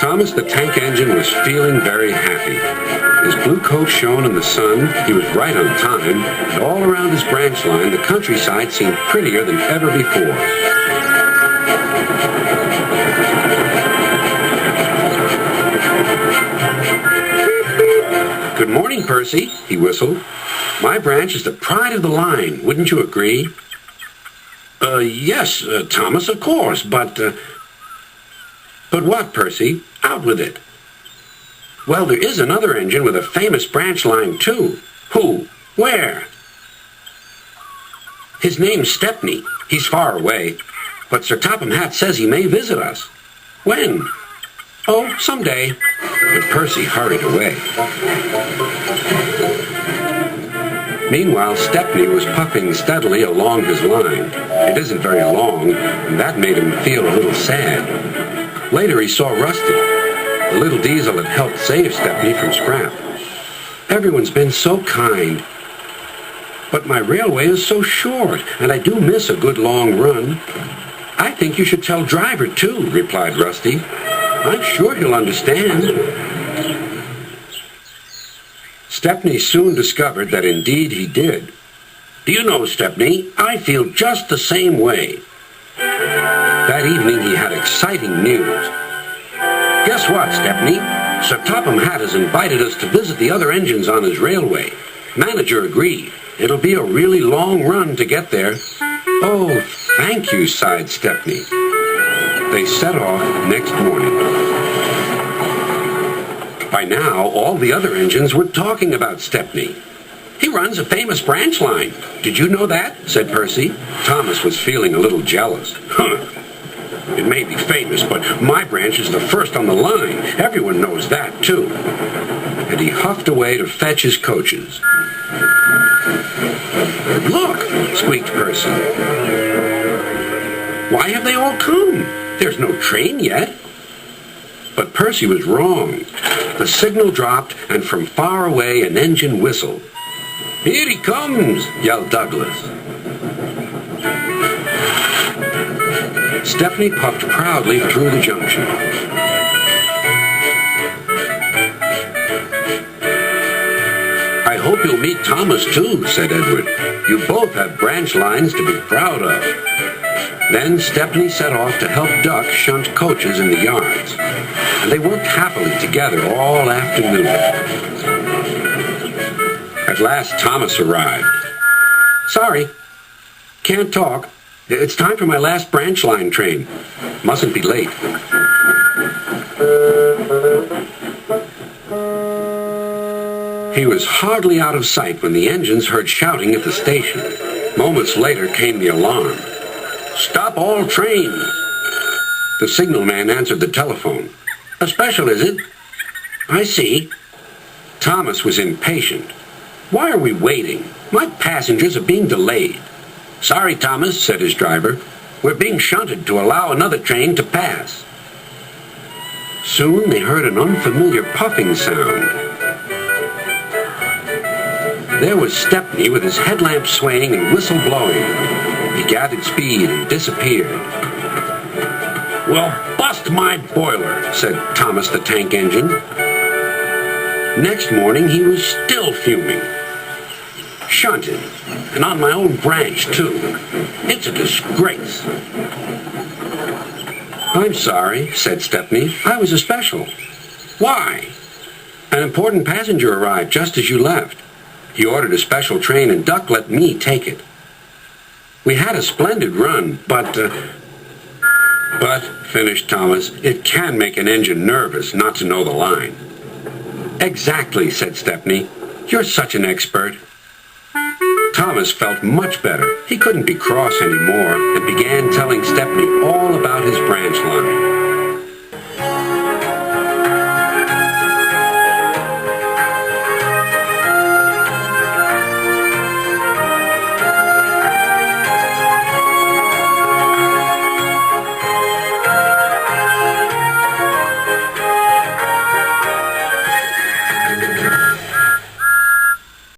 Thomas the Tank Engine was feeling very happy. His blue coat shone in the sun, he was right on time, and all around his branch line, the countryside seemed prettier than ever before. Good morning, Percy, he whistled. My branch is the pride of the line, wouldn't you agree? Yes, Thomas, of course, but what, Percy? Out with it. Well, there is another engine with a famous branch line, too. Who? Where? His name's Stepney. He's far away, but Sir Topham Hatt says he may visit us. When? Oh, someday. And Percy hurried away. Meanwhile, Stepney was puffing steadily along his line. It isn't very long, and that made him feel a little sad. Later he saw Rusty. The little diesel had helped save Stepney from scrap. Everyone's been so kind. But my railway is so short, and I do miss a good long run. I think you should tell Driver, too, replied Rusty. I'm sure he'll understand. Stepney soon discovered that indeed he did. Do you know, Stepney, I feel just the same way. That evening he had exciting news. Guess what, Stepney? Sir Topham Hatt has invited us to visit the other engines on his railway. Manager agreed. It'll be a really long run to get there. Oh, thank you, sighed Stepney. They set off next morning. By now, all the other engines were talking about Stepney. He runs a famous branch line. Did you know that? Said Percy. Thomas was feeling a little jealous. Huh. It may be famous, but my branch is the first on the line. Everyone knows that, too. And he huffed away to fetch his coaches. Look, squeaked Percy. Why have they all come? There's no train yet. But Percy was wrong. The signal dropped, and from far away an engine whistled. Here he comes, yelled Douglas. Stepney puffed proudly through the junction. I hope you'll meet Thomas, too, said Edward. You both have branch lines to be proud of. Then Stepney set off to help Duck shunt coaches in the yards. And they worked happily together all afternoon. At last, Thomas arrived. Sorry, can't talk. It's time for my last branch line train. Mustn't be late. He was hardly out of sight when the engines heard shouting at the station. Moments later came the alarm. Stop all trains. The signalman answered the telephone. A special, is it? I see. Thomas was impatient. Why are we waiting? My passengers are being delayed. Sorry, Thomas, said his driver. We're being shunted to allow another train to pass. Soon they heard an unfamiliar puffing sound. There was Stepney with his headlamp swaying and whistle blowing. He gathered speed and disappeared. Well, bust my boiler, said Thomas the Tank Engine. Next morning he was still fuming. Shunted, and on my own branch, too. It's a disgrace. I'm sorry, said Stepney. I was a special. Why? An important passenger arrived just as you left. He ordered a special train, and Duck let me take it. We had a splendid run, but, finished Thomas, it can make an engine nervous not to know the line. Exactly, said Stepney. You're such an expert. Thomas felt much better. He couldn't be cross anymore and began telling Stepney all about his branch line.